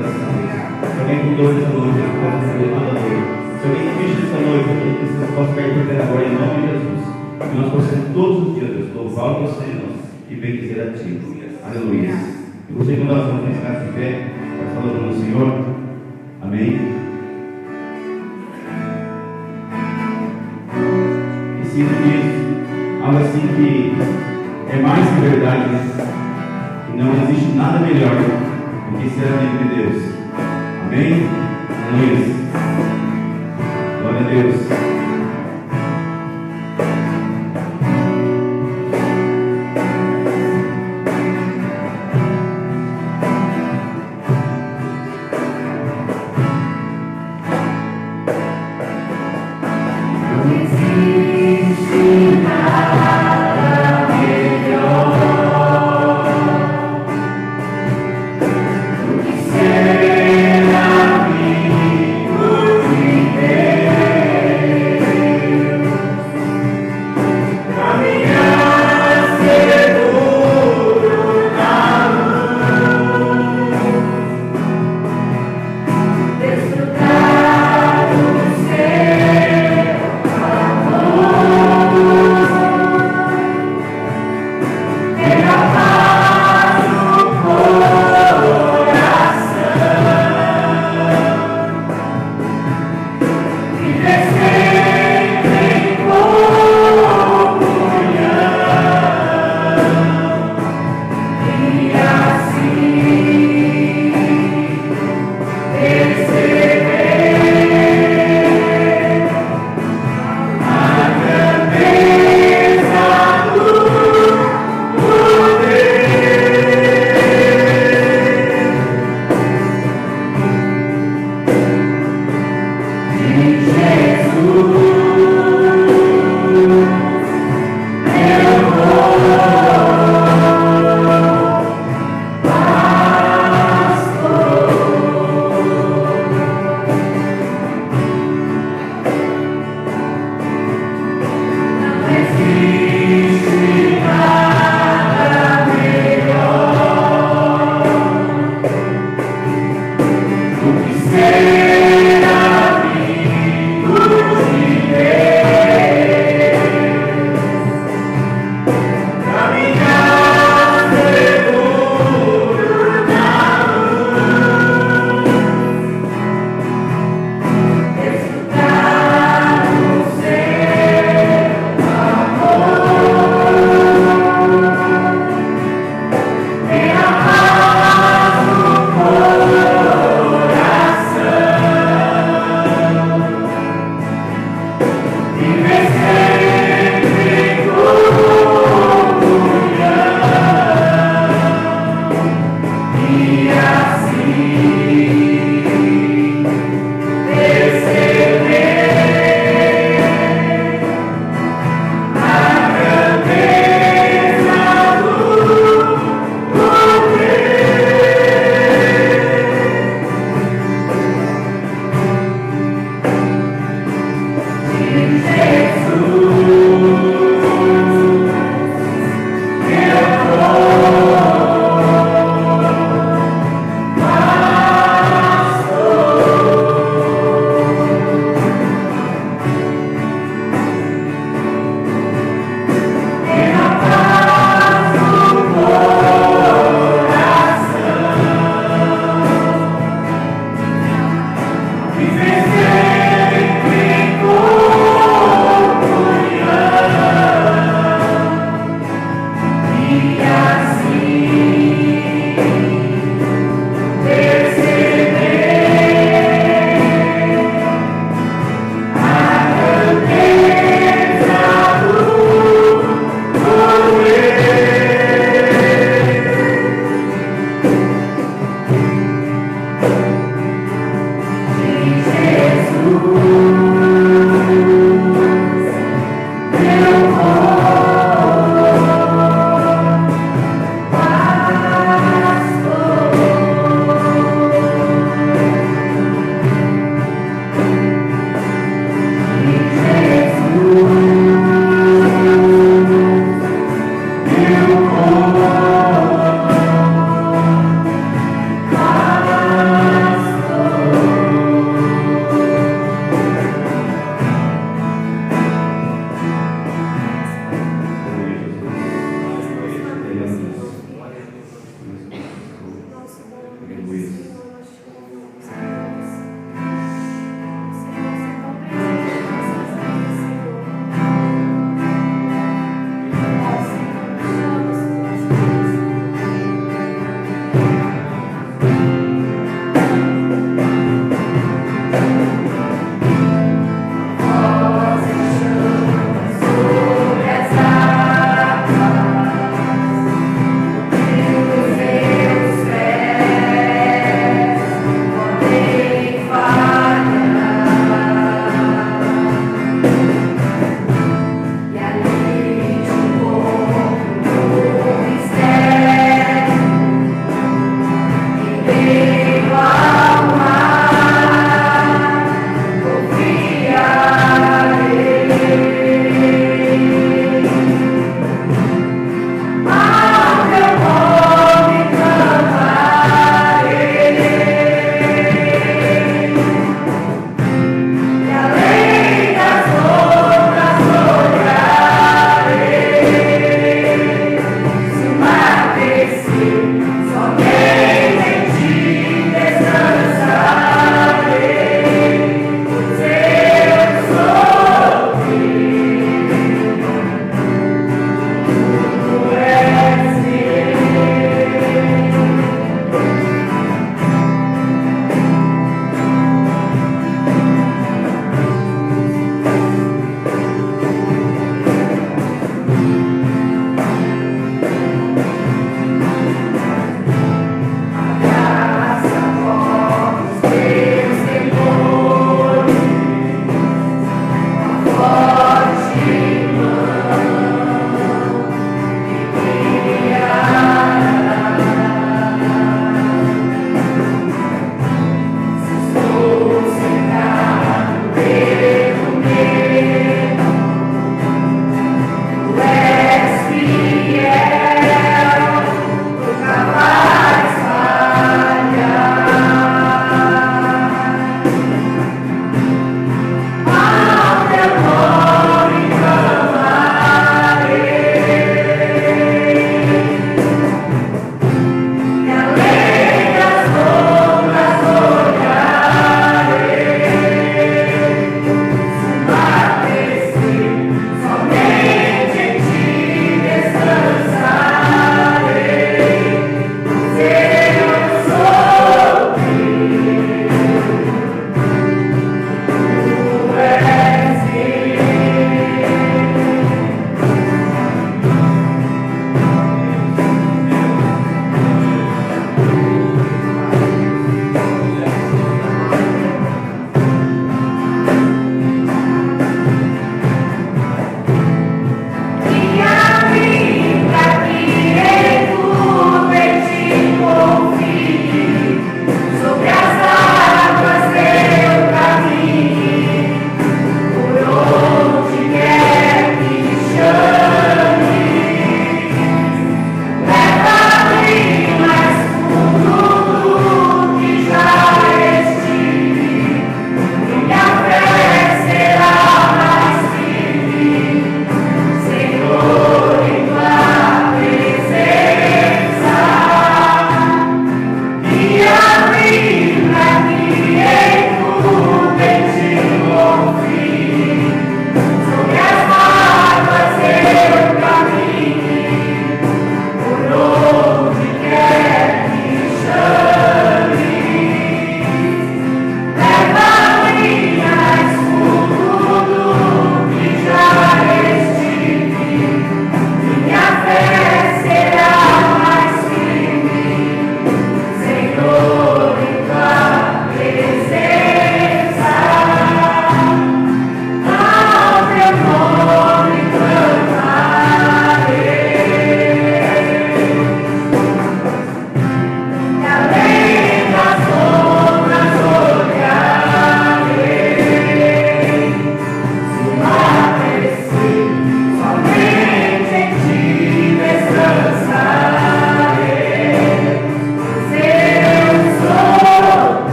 coração. Se alguém com dor essa noite, eu posso receber toda noite. Se alguém triste essa noite, eu preciso posso cair por terra agora em nome de Jesus. Que nós possamos todos os dias, Deus, louvar o Senhor e bendizer a Ti. Aleluia. Eu gostaria que nós vamos ficar de pé para falar com o Senhor. Amém. Esse diz algo assim que é mais que verdade, que não existe nada melhor do que ser amigo de Deus. Amém? Aleluia. Glória a Deus.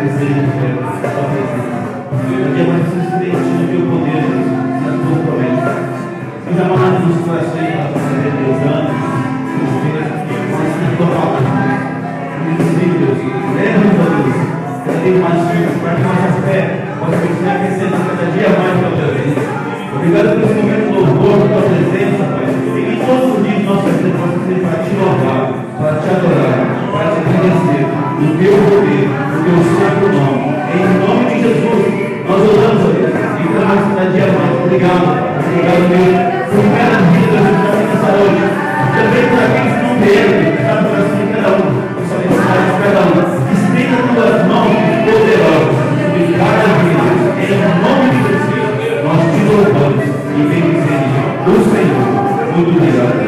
desejos da tua presença. Cada dia mais nos sentindo o teu poder, na tua promessa. Seja mais nos corações para fazer Deus anos, nos dias, na tua palavra. Deus, leva-nos a Deus, cada dia mais firmes, para que nossa fé possa continuar crescendo cada dia mais para a tua presença. Obrigado por esse momento de louvor, por tua presença, Pai. E que todos os dias nossa vida possa ser para te louvar, para te adorar, para te agradecer no teu poder, no teu santo nome. Em nome de Jesus, nós oramos, Deus, e damos cada dia mais. Obrigado, obrigado mesmo, por cada vida que está aqui nessa noite. Também por aqueles que não vieram, que está no coração de cada um. Cada um, estenda tuas mãos poderosas sobre cada vida, em nome de Jesus, nós te louvamos e bendizemos o Senhor. Muito obrigado.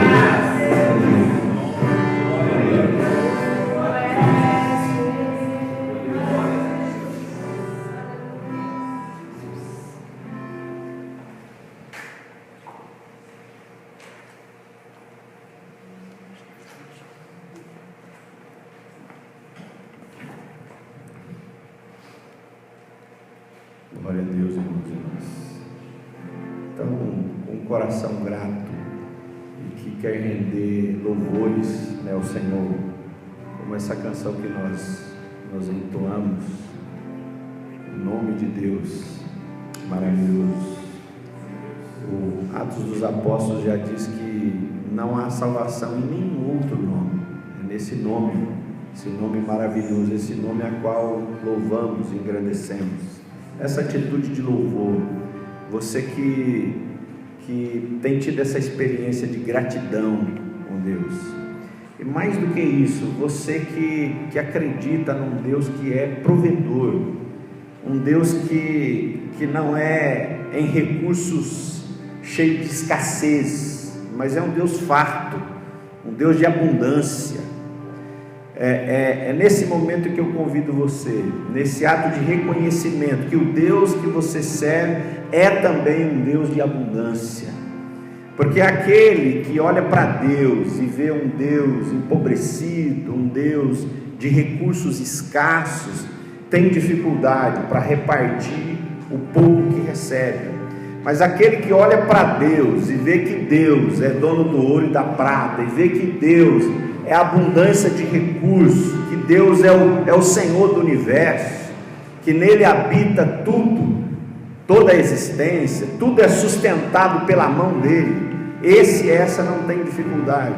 Glória a Deus, irmãos e irmãs. Então, com um coração grato e que quer render louvores, né, ao Senhor, como essa canção que nós entoamos, o nome de Deus maravilhoso. O Atos dos Apóstolos já diz que não há salvação em nenhum outro nome, é nesse nome, esse nome maravilhoso, esse nome a qual louvamos e engrandecemos. Essa atitude de louvor, você que tem tido essa experiência de gratidão com Deus, e mais do que isso, você que acredita num Deus que é provedor, um Deus que não é em recursos cheio de escassez, mas é um Deus farto, um Deus de abundância. É nesse momento que eu convido você, nesse ato de reconhecimento, que o Deus que você serve é também um Deus de abundância, porque aquele que olha para Deus e vê um Deus empobrecido, um Deus de recursos escassos, tem dificuldade para repartir o pouco que recebe. Mas aquele que olha para Deus e vê que Deus é dono do ouro e da prata, e vê que Deus é a abundância de recursos, que Deus é o Senhor do universo, que nele habita tudo, toda a existência, tudo é sustentado pela mão dele. Essa não tem dificuldade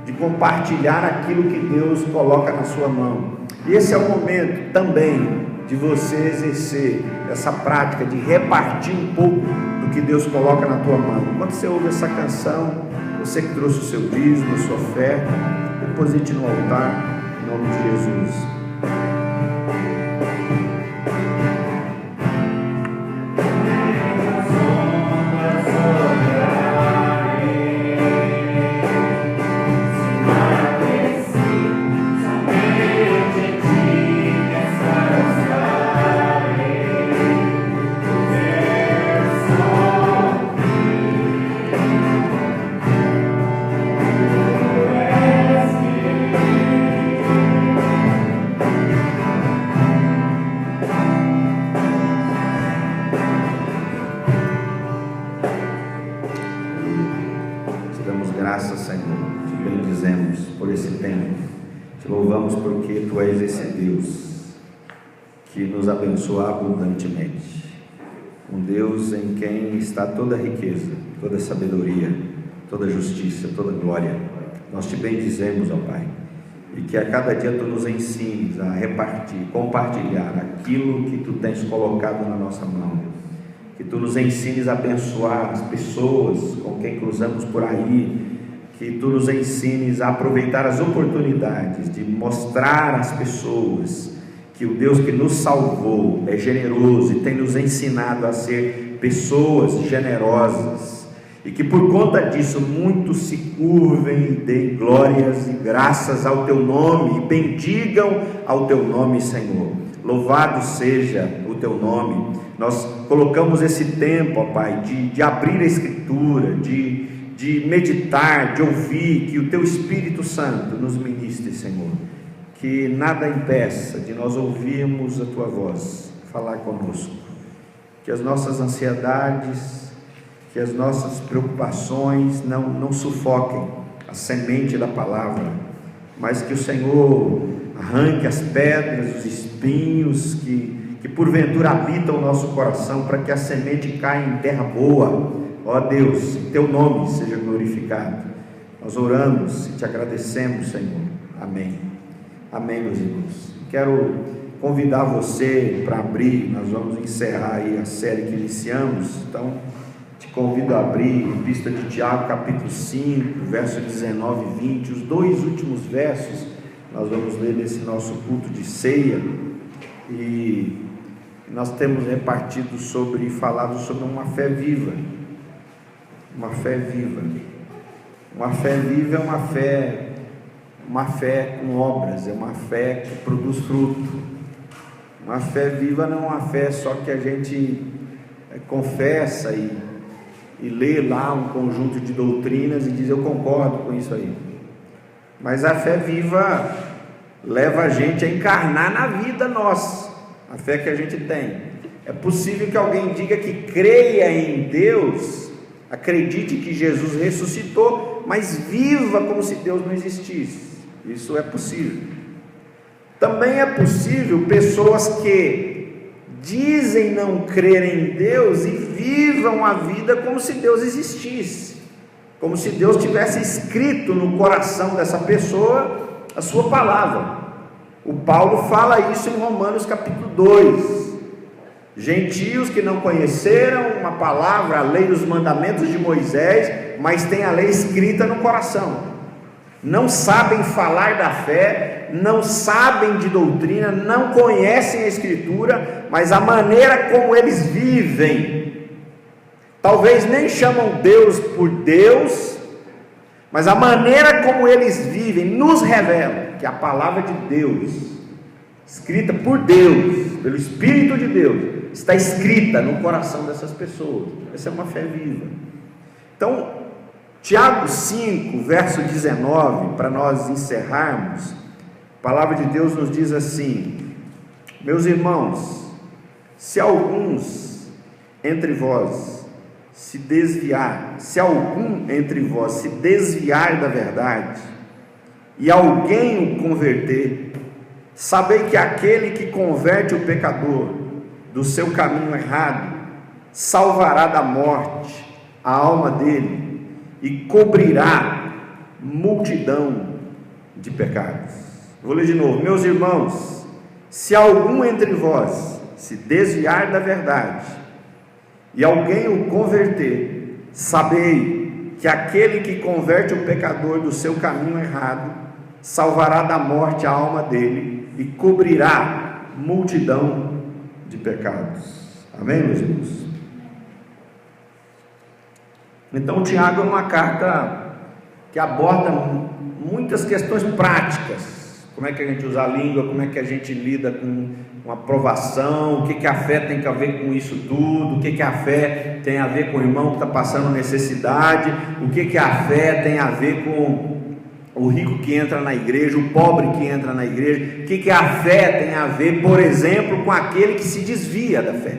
de compartilhar aquilo que Deus coloca na sua mão. E esse é o momento também de você exercer essa prática de repartir um pouco do que Deus coloca na tua mão. Quando você ouve essa canção, você que trouxe o seu dízimo, a sua oferta, deposite no altar, em nome de Jesus. Porque Tu és esse Deus que nos abençoa abundantemente, um Deus em quem está toda a riqueza, toda a sabedoria, toda a justiça, toda a glória. Nós Te bendizemos, ó Pai, e que a cada dia Tu nos ensines a repartir, compartilhar aquilo que Tu tens colocado na nossa mão, que Tu nos ensines a abençoar as pessoas com quem cruzamos por aí, que Tu nos ensines a aproveitar as oportunidades de mostrar às pessoas que o Deus que nos salvou é generoso e tem nos ensinado a ser pessoas generosas, e que por conta disso muitos se curvem e deem glórias e graças ao Teu nome e bendigam ao Teu nome, Senhor. Louvado seja o Teu nome. Nós colocamos esse tempo, ó Pai, de abrir a Escritura, de meditar, de ouvir, que o Teu Espírito Santo nos ministre, Senhor, que nada impeça de nós ouvirmos a Tua voz falar conosco, que as nossas ansiedades, que as nossas preocupações não sufoquem a semente da palavra, mas que o Senhor arranque as pedras, os espinhos que porventura habitam o nosso coração, para que a semente caia em terra boa. Ó Deus, Teu nome seja glorificado. Nós oramos e Te agradecemos, Senhor. Amém. Amém, meus irmãos. Quero convidar você para abrir, nós vamos encerrar aí a série que iniciamos, então te convido a abrir Epístola de Tiago, capítulo 5, verso 19 e 20, os dois últimos versos nós vamos ler nesse nosso culto de ceia, e nós temos falado sobre uma fé viva. Uma fé viva. Uma fé viva é uma fé com obras, é uma fé que produz fruto. Uma fé viva não é uma fé só que a gente confessa e lê lá um conjunto de doutrinas e diz: eu concordo com isso aí. Mas a fé viva leva a gente a encarnar na vida nossa a fé que a gente tem. É possível que alguém diga que creia em Deus, acredite que Jesus ressuscitou, mas viva como se Deus não existisse. Isso é possível. Também é possível pessoas que dizem não crer em Deus e vivam a vida como se Deus existisse, como se Deus tivesse escrito no coração dessa pessoa a sua palavra. O Paulo fala isso em Romanos capítulo 2. Gentios que não conheceram uma palavra, a lei dos mandamentos de Moisés, mas têm a lei escrita no coração. Não sabem falar da fé, não sabem de doutrina, não conhecem a Escritura, mas a maneira como eles vivem, talvez nem chamam Deus por Deus, mas a maneira como eles vivem nos revela que a palavra de Deus, escrita por Deus, pelo Espírito de Deus, está escrita no coração dessas pessoas. Essa é uma fé viva. Então, Tiago 5, verso 19, para nós encerrarmos, a palavra de Deus nos diz assim: meus irmãos, se algum entre vós se desviar da verdade, e alguém o converter, sabei que aquele que converte o pecador do seu caminho errado, salvará da morte a alma dele, e cobrirá multidão de pecados. Vou ler de novo: meus irmãos, se algum entre vós se desviar da verdade, e alguém o converter, sabei que aquele que converte o pecador do seu caminho errado, salvará da morte a alma dele, e cobrirá multidão de pecados. Amém, meus irmãos? Então, Tiago é uma carta que aborda muitas questões práticas. Como é que a gente usa a língua, como é que a gente lida com a provação, o que a fé tem a ver com isso tudo, o que a fé tem a ver com o irmão que está passando necessidade, o que a fé tem a ver com o rico que entra na igreja, o pobre que entra na igreja, o que a fé tem a ver, por exemplo, com aquele que se desvia da fé.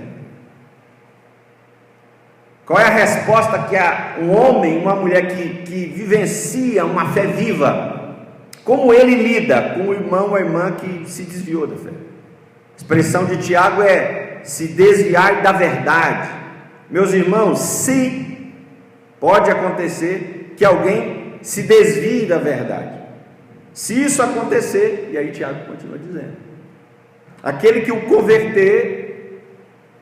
Qual é a resposta que um homem, uma mulher que vivencia uma fé viva, como ele lida com o irmão ou a irmã que se desviou da fé? A expressão de Tiago é se desviar da verdade. Meus irmãos, se pode acontecer que alguém se desvie da verdade, se isso acontecer, e aí Tiago continua dizendo, aquele que o converter,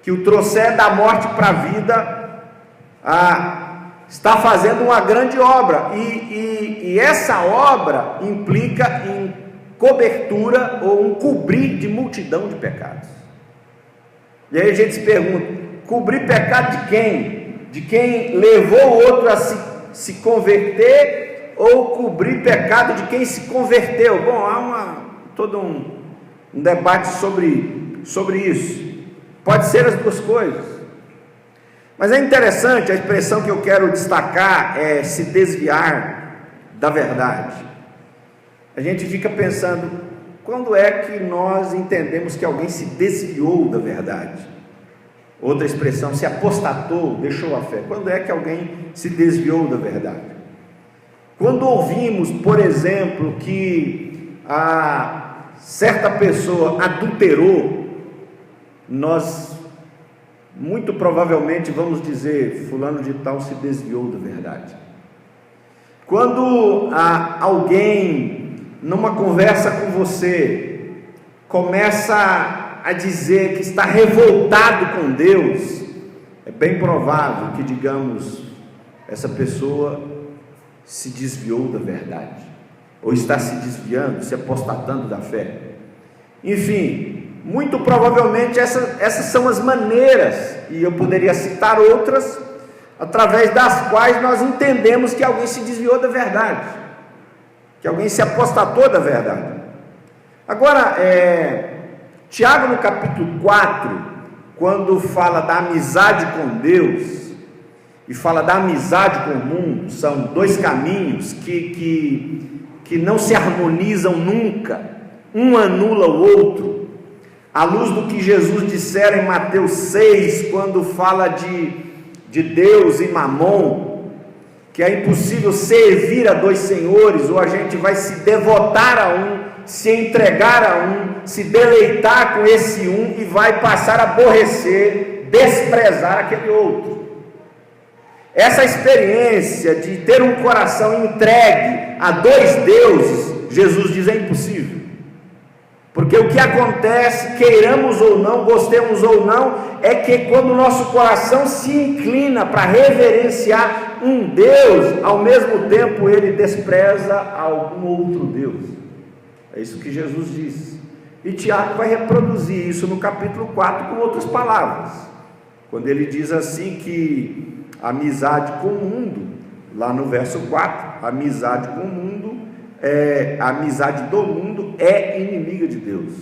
que o trouxer da morte para a vida, está fazendo uma grande obra, e essa obra implica em cobertura ou um cobrir de multidão de pecados. E aí a gente se pergunta: cobrir pecado de quem? De quem levou o outro a se converter, ou cobrir pecado de quem se converteu? Bom, há todo um debate sobre isso. Pode ser as duas coisas. Mas é interessante, a expressão que eu quero destacar é se desviar da verdade. A gente fica pensando, quando é que nós entendemos que alguém se desviou da verdade? Outra expressão, se apostatou, deixou a fé. Quando é que alguém se desviou da verdade? Quando ouvimos, por exemplo, que a certa pessoa adulterou, nós muito provavelmente vamos dizer, fulano de tal se desviou da verdade. Quando alguém, numa conversa com você, começa a dizer que está revoltado com Deus, é bem provável que digamos, essa pessoa se desviou da verdade, ou está se desviando, se apostatando da fé. Enfim, muito provavelmente essas são as maneiras, e eu poderia citar outras, através das quais nós entendemos que alguém se desviou da verdade, que alguém se apostatou da verdade. Agora, Tiago no capítulo 4, quando fala da amizade com Deus, e fala da amizade com o mundo, são dois caminhos que não se harmonizam nunca, um anula o outro, à luz do que Jesus dissera em Mateus 6, quando fala de Deus e Mamon, que é impossível servir a dois senhores, ou a gente vai se devotar a um, se entregar a um, se deleitar com esse um, e vai passar a aborrecer, desprezar aquele outro. Essa experiência de ter um coração entregue a dois deuses, Jesus diz, é impossível. Porque o que acontece, queiramos ou não, gostemos ou não, é que quando o nosso coração se inclina para reverenciar um Deus, ao mesmo tempo ele despreza algum outro Deus. É isso que Jesus diz. E Tiago vai reproduzir isso no capítulo 4 com outras palavras. Quando ele diz assim que a amizade com o mundo, lá no verso 4, a amizade com o mundo, a amizade do mundo é inimiga de Deus.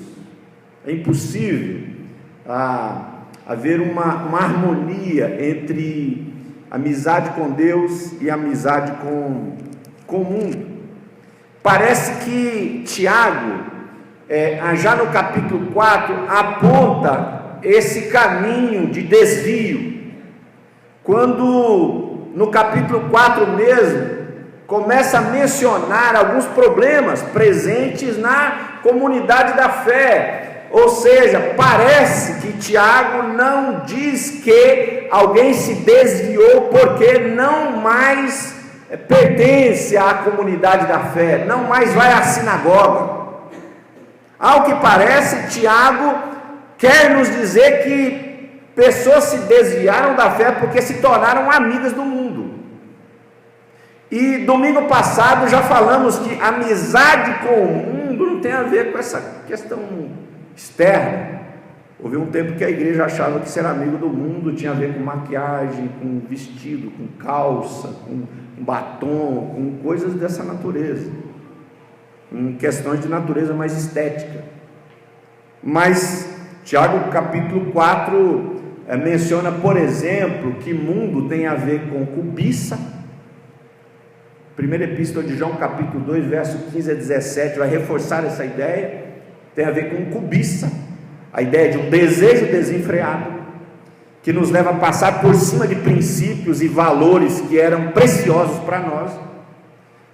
É impossível haver uma harmonia entre amizade com Deus e amizade com o mundo. Parece que Tiago, já no capítulo 4, aponta esse caminho de desvio, quando no capítulo 4 mesmo, começa a mencionar alguns problemas presentes na comunidade da fé. Ou seja, parece que Tiago não diz que alguém se desviou porque não mais pertence à comunidade da fé, não mais vai à sinagoga. Ao que parece, Tiago quer nos dizer que pessoas se desviaram da fé porque se tornaram amigas do mundo. E domingo passado já falamos que amizade com o mundo não tem a ver com essa questão externa. Houve um tempo que a igreja achava que ser amigo do mundo tinha a ver com maquiagem, com vestido, com calça, com batom, com coisas dessa natureza, com questões de natureza mais estética. Mas Tiago capítulo 4 menciona, por exemplo, que mundo tem a ver com cobiça. Primeira epístola de João capítulo 2, verso 15 a 17, vai reforçar essa ideia. Tem a ver com cobiça, a ideia de um desejo desenfreado, que nos leva a passar por cima de princípios e valores que eram preciosos para nós.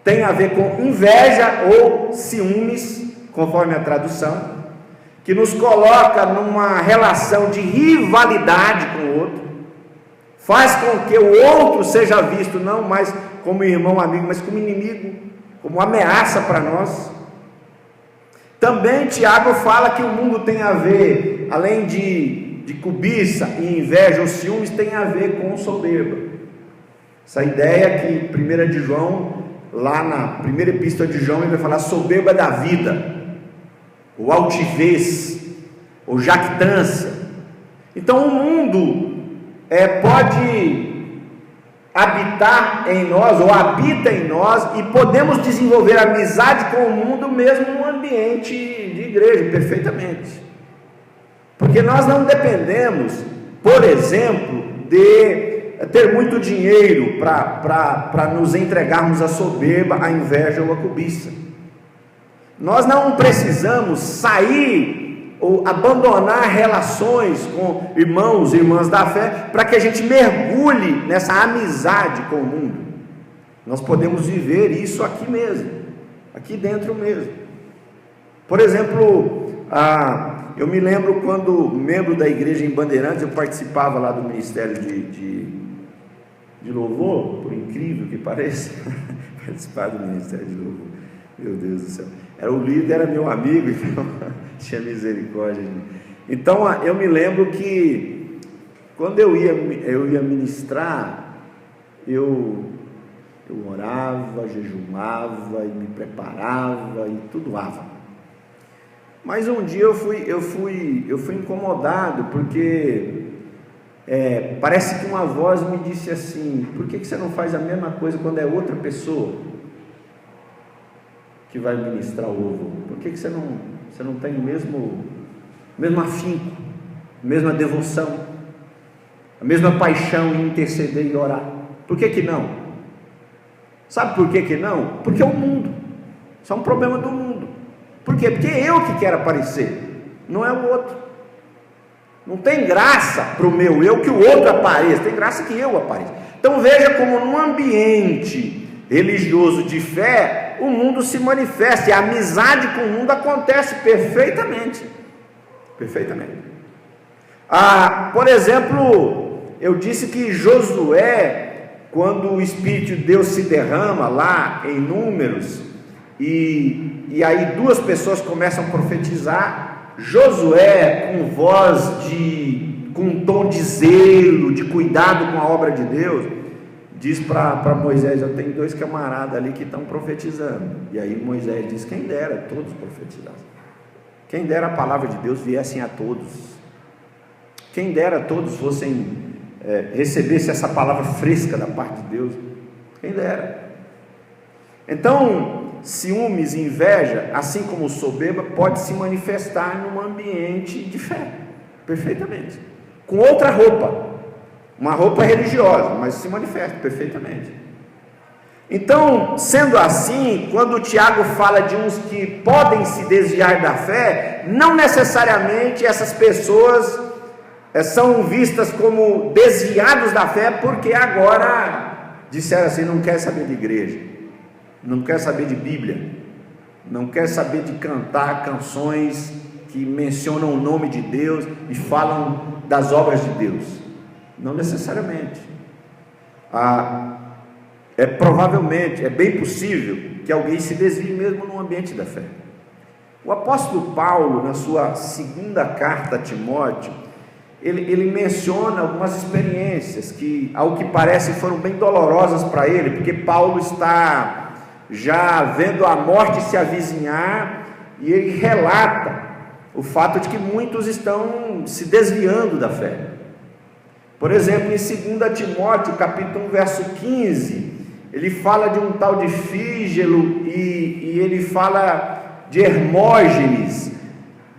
Tem a ver com inveja ou ciúmes, conforme a tradução, que nos coloca numa relação de rivalidade com o outro, faz com que o outro seja visto não mais como irmão, amigo, mas como inimigo, como ameaça para nós. Também Tiago fala que o mundo tem a ver, além de cobiça e inveja ou ciúmes, tem a ver com soberba. Essa ideia que 1 de João, lá na primeira epístola de João, ele vai falar soberba da vida, ou altivez, ou jactância. Então o mundo pode habitar em nós, ou habita em nós, e podemos desenvolver amizade com o mundo mesmo no ambiente de igreja, perfeitamente. Porque nós não dependemos, por exemplo, de ter muito dinheiro para nos entregarmos à soberba, à inveja ou à cobiça. Nós não precisamos sair ou abandonar relações com irmãos e irmãs da fé para que a gente mergulhe nessa amizade com o mundo. Nós podemos viver isso aqui mesmo, aqui dentro mesmo. Por exemplo, eu me lembro quando membro da igreja em Bandeirantes, eu participava lá do Ministério de Louvor, por incrível que pareça, participar do Ministério de Louvor, meu Deus do céu, o líder era meu amigo, então tinha misericórdia de mim. Então eu me lembro que quando eu ia ministrar, eu orava, jejumava e me preparava e tudo ava. Mas um dia eu fui incomodado, porque parece que uma voz me disse assim: por que você não faz a mesma coisa quando é outra pessoa que vai ministrar o louvor? Por que você não tem o mesmo afinco, a mesma devoção, a mesma paixão em interceder e orar? Por que não? Sabe por que não? Porque é o mundo, isso é um problema do mundo. Por quê? Porque eu que quero aparecer, não é o outro. Não tem graça para o meu eu que o outro apareça, tem graça que eu apareça. Então veja como num ambiente religioso de fé, o mundo se manifesta, e a amizade com o mundo acontece perfeitamente. Perfeitamente. Por exemplo, eu disse que Josué, quando o Espírito de Deus se derrama lá em Números, e aí duas pessoas começam a profetizar, Josué, com voz com um tom de zelo, de cuidado com a obra de Deus, diz para Moisés: eu tenho 2 camaradas ali que estão profetizando. E aí Moisés diz: quem dera todos profetizassem, quem dera a palavra de Deus viessem a todos, quem dera todos recebesse essa palavra fresca da parte de Deus, quem dera. Então, ciúmes e inveja, assim como soberba, pode se manifestar num ambiente de fé, perfeitamente, com outra roupa, uma roupa religiosa, mas se manifesta perfeitamente. Então, sendo assim, quando o Tiago fala de uns que podem se desviar da fé, não necessariamente essas pessoas são vistas como desviados da fé, porque agora disseram assim: não quer saber de igreja, não quer saber de Bíblia, não quer saber de cantar canções que mencionam o nome de Deus e falam das obras de Deus. Não necessariamente. Provavelmente, é bem possível que alguém se desvie mesmo no ambiente da fé. O apóstolo Paulo, na sua segunda carta a Timóteo, ele menciona algumas experiências que, ao que parece, foram bem dolorosas para ele, porque Paulo está já vendo a morte se avizinhar, e ele relata o fato de que muitos estão se desviando da fé. Por exemplo, em 2 Timóteo, capítulo 1, verso 15, ele fala de um tal de Fígelo, e ele fala de Hermógenes,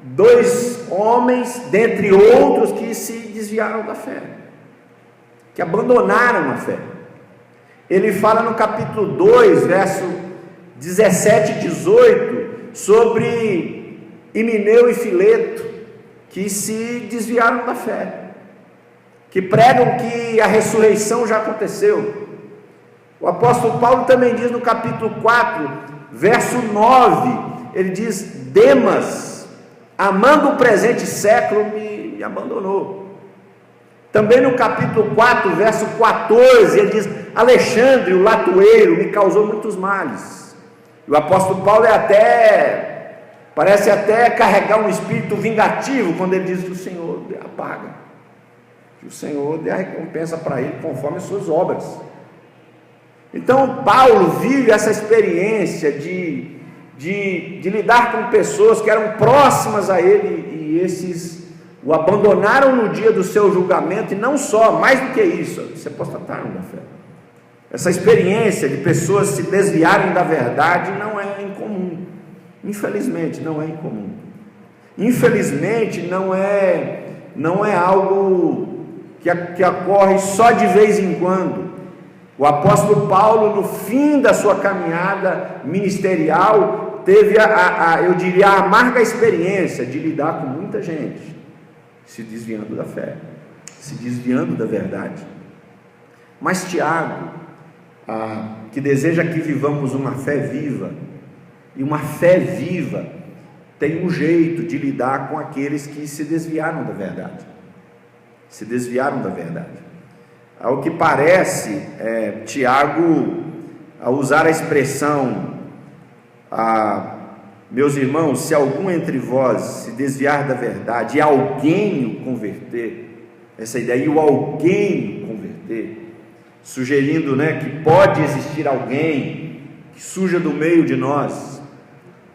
2 homens, dentre outros, que se desviaram da fé, que abandonaram a fé. Ele fala no capítulo 2, verso 17 e 18, sobre Himeneu e Fileto, que se desviaram da fé, que pregam que a ressurreição já aconteceu. O apóstolo Paulo também diz no capítulo 4, verso 9, ele diz: Demas, amando o presente século, me abandonou. Também no capítulo 4, verso 14, ele diz: Alexandre, o latoeiro, me causou muitos males. E o apóstolo Paulo parece até carregar um espírito vingativo, quando ele diz que o Senhor apaga, que o Senhor dê a recompensa para ele conforme as suas obras. Então Paulo vive essa experiência de lidar com pessoas que eram próximas a ele, e esses o abandonaram no dia do seu julgamento, e não só, mais do que isso, se apostataram da fé. Essa experiência de pessoas se desviarem da verdade não é incomum, infelizmente não é incomum, infelizmente não é algo que ocorre só de vez em quando. O apóstolo Paulo, no fim da sua caminhada ministerial, teve eu diria, a amarga experiência de lidar com muita gente se desviando da fé, se desviando da verdade. Mas Tiago, que deseja que vivamos uma fé viva, e uma fé viva tem um jeito de lidar com aqueles que se desviaram da verdade. Se desviaram da verdade. Ao que parece, Tiago, ao usar a expressão, meus irmãos, se algum entre vós se desviar da verdade e alguém o converter, essa ideia, e o alguém o converter, sugerindo, que pode existir alguém que surja do meio de nós,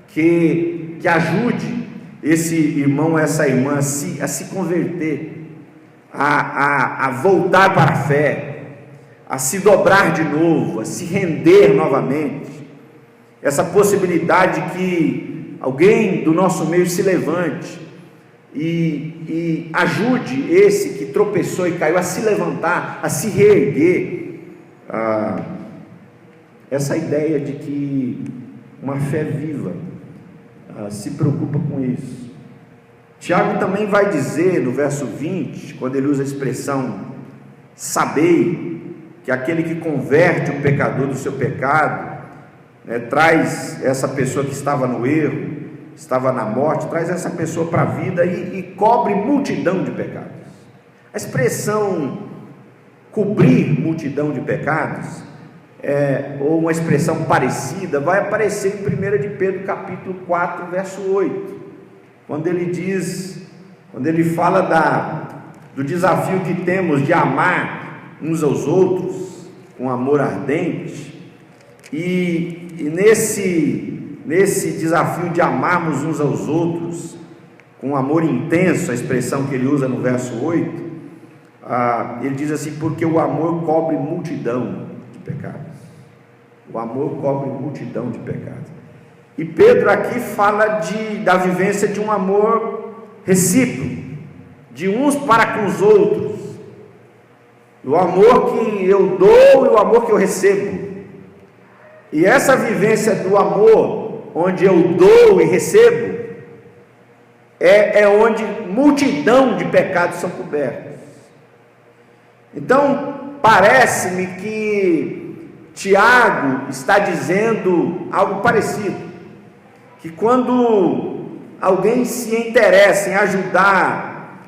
que ajude esse irmão, essa irmã a se converter, a voltar para a fé, a se dobrar de novo, a se render novamente. Essa possibilidade que alguém do nosso meio se levante e ajude esse que tropeçou e caiu a se levantar, a se reerguer. Essa ideia de que uma fé viva se preocupa com isso. Tiago também vai dizer no verso 20, quando ele usa a expressão sabei, que aquele que converte um pecador do seu pecado, traz essa pessoa que estava no erro, estava na morte, traz essa pessoa para a vida e cobre multidão de pecados. A expressão cobrir multidão de pecados, ou uma expressão parecida, vai aparecer em 1 de Pedro capítulo 4, verso 8, quando ele fala do desafio que temos de amar uns aos outros com amor ardente, e nesse desafio de amarmos uns aos outros com amor intenso, a expressão que ele usa no verso 8, ele diz assim: porque o amor cobre multidão de pecados. O amor cobre multidão de pecados. E Pedro aqui fala da vivência de um amor recíproco, de uns para com os outros, o amor que eu dou e o amor que eu recebo. E essa vivência do amor, onde eu dou e recebo, é onde multidão de pecados são cobertos. Então, parece-me que Tiago está dizendo algo parecido, que quando alguém se interessa em ajudar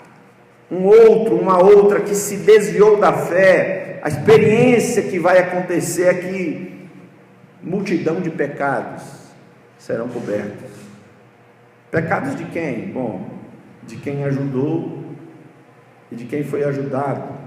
um outro, uma outra que se desviou da fé, a experiência que vai acontecer é que multidão de pecados serão cobertos. Pecados de quem? Bom, de quem ajudou e de quem foi ajudado.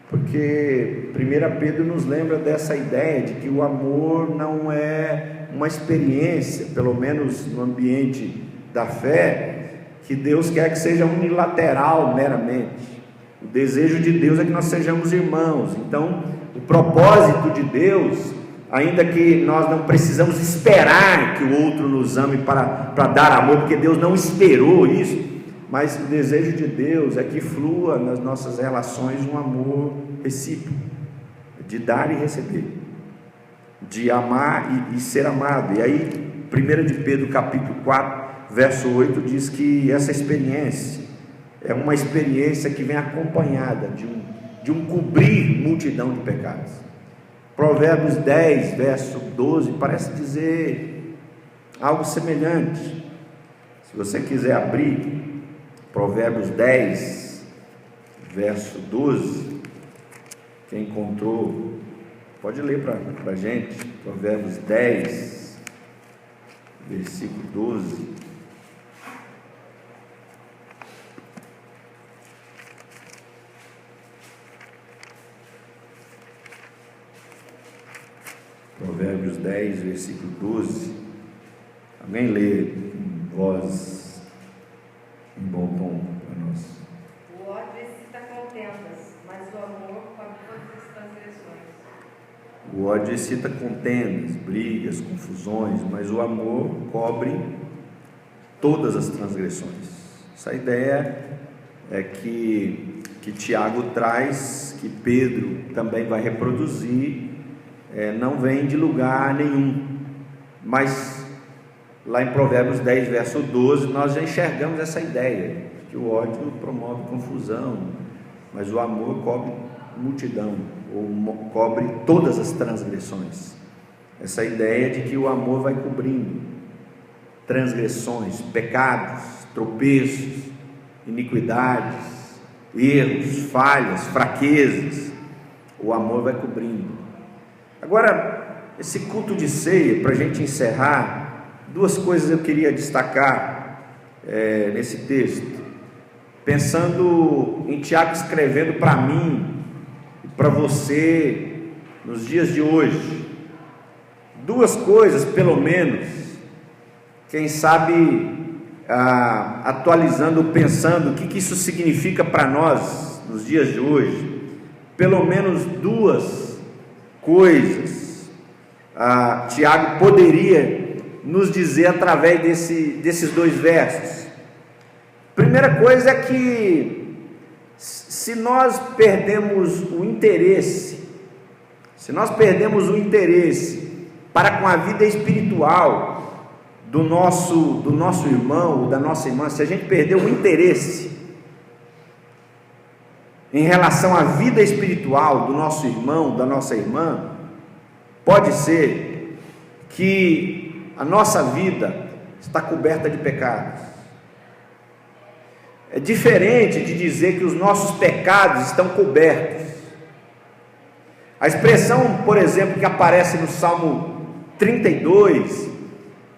Porque 1 Pedro nos lembra dessa ideia de que o amor não é uma experiência, pelo menos no ambiente da fé, que Deus quer que seja unilateral meramente. O desejo de Deus é que nós sejamos irmãos. Então, o propósito de Deus, ainda que nós não precisamos esperar que o outro nos ame para dar amor, porque Deus não esperou isso, mas o desejo de Deus é que flua nas nossas relações um amor recíproco, de dar e receber, de amar e ser amado. E aí 1 de Pedro capítulo 4, verso 8 diz que essa experiência é uma experiência que vem acompanhada de um cobrir multidão de pecados. Provérbios 10, verso 12, parece dizer algo semelhante. Se você quiser abrir Provérbios 10, verso 12, quem encontrou, pode ler para a gente. Provérbios 10, versículo 12. Provérbios 10, versículo 12. Alguém lê em voz, em bom tom para nós. O ódio excita contendas, mas o amor cobre todas as transgressões. O ódio excita contendas, brigas, confusões, mas o amor cobre todas as transgressões. Essa ideia é que Tiago traz, que Pedro também vai reproduzir, não vem de lugar nenhum, mas lá em Provérbios 10, verso 12, nós já enxergamos essa ideia, que o ódio promove confusão, mas o amor cobre multidão, ou cobre todas as transgressões. Essa ideia de que o amor vai cobrindo transgressões, pecados, tropeços, iniquidades, erros, falhas, fraquezas, o amor vai cobrindo. Agora, esse culto de ceia, para a gente encerrar, duas coisas eu queria destacar nesse texto, pensando em Tiago escrevendo para mim e para você nos dias de hoje. Duas coisas, pelo menos, quem sabe atualizando, pensando o que isso significa para nós nos dias de hoje. Pelo menos duas coisas Tiago poderia nos dizer através desses dois versos. Primeira coisa é que se nós perdemos o interesse para com a vida espiritual do nosso irmão ou da nossa irmã, se a gente perder o interesse em relação à vida espiritual do nosso irmão, da nossa irmã, pode ser que a nossa vida está coberta de pecados. É diferente de dizer que os nossos pecados estão cobertos. A expressão, por exemplo, que aparece no Salmo 32,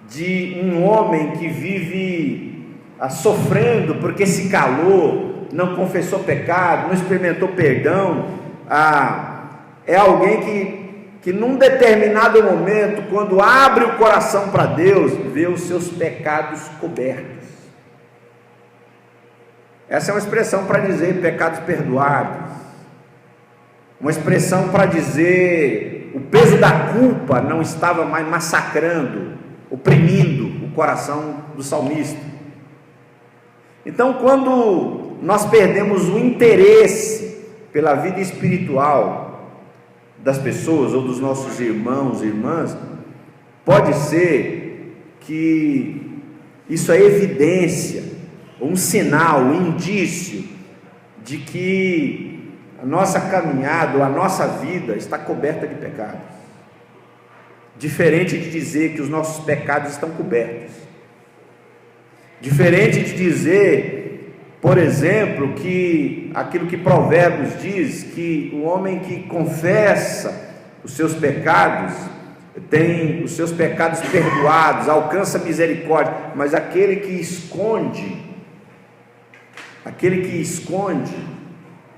de um homem que vive sofrendo porque se calou, não confessou pecado, não experimentou perdão, é alguém que num determinado momento, quando abre o coração para Deus, vê os seus pecados cobertos. Essa é uma expressão para dizer pecados perdoados, uma expressão para dizer o peso da culpa não estava mais massacrando, oprimindo o coração do salmista. Então, quando nós perdemos o interesse pela vida espiritual das pessoas ou dos nossos irmãos e irmãs, pode ser que isso é evidência, um sinal, um indício de que a nossa caminhada ou a nossa vida está coberta de pecados. Diferente de dizer que os nossos pecados estão cobertos. Diferente de dizer, por exemplo, que aquilo que Provérbios diz, que o homem que confessa os seus pecados tem os seus pecados perdoados, alcança misericórdia, mas aquele que esconde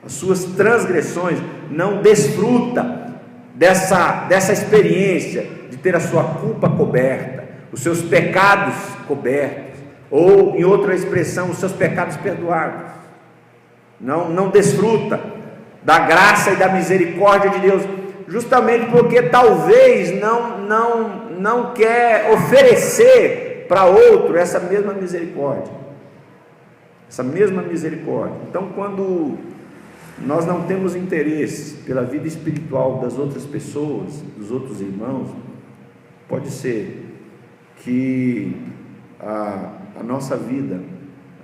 as suas transgressões não desfruta dessa experiência de ter a sua culpa coberta, os seus pecados cobertos, ou em outra expressão, os seus pecados perdoados. Não desfruta da graça e da misericórdia de Deus, justamente porque talvez não quer oferecer para outro essa mesma misericórdia. Então, quando nós não temos interesse pela vida espiritual das outras pessoas, dos outros irmãos, pode ser que a nossa vida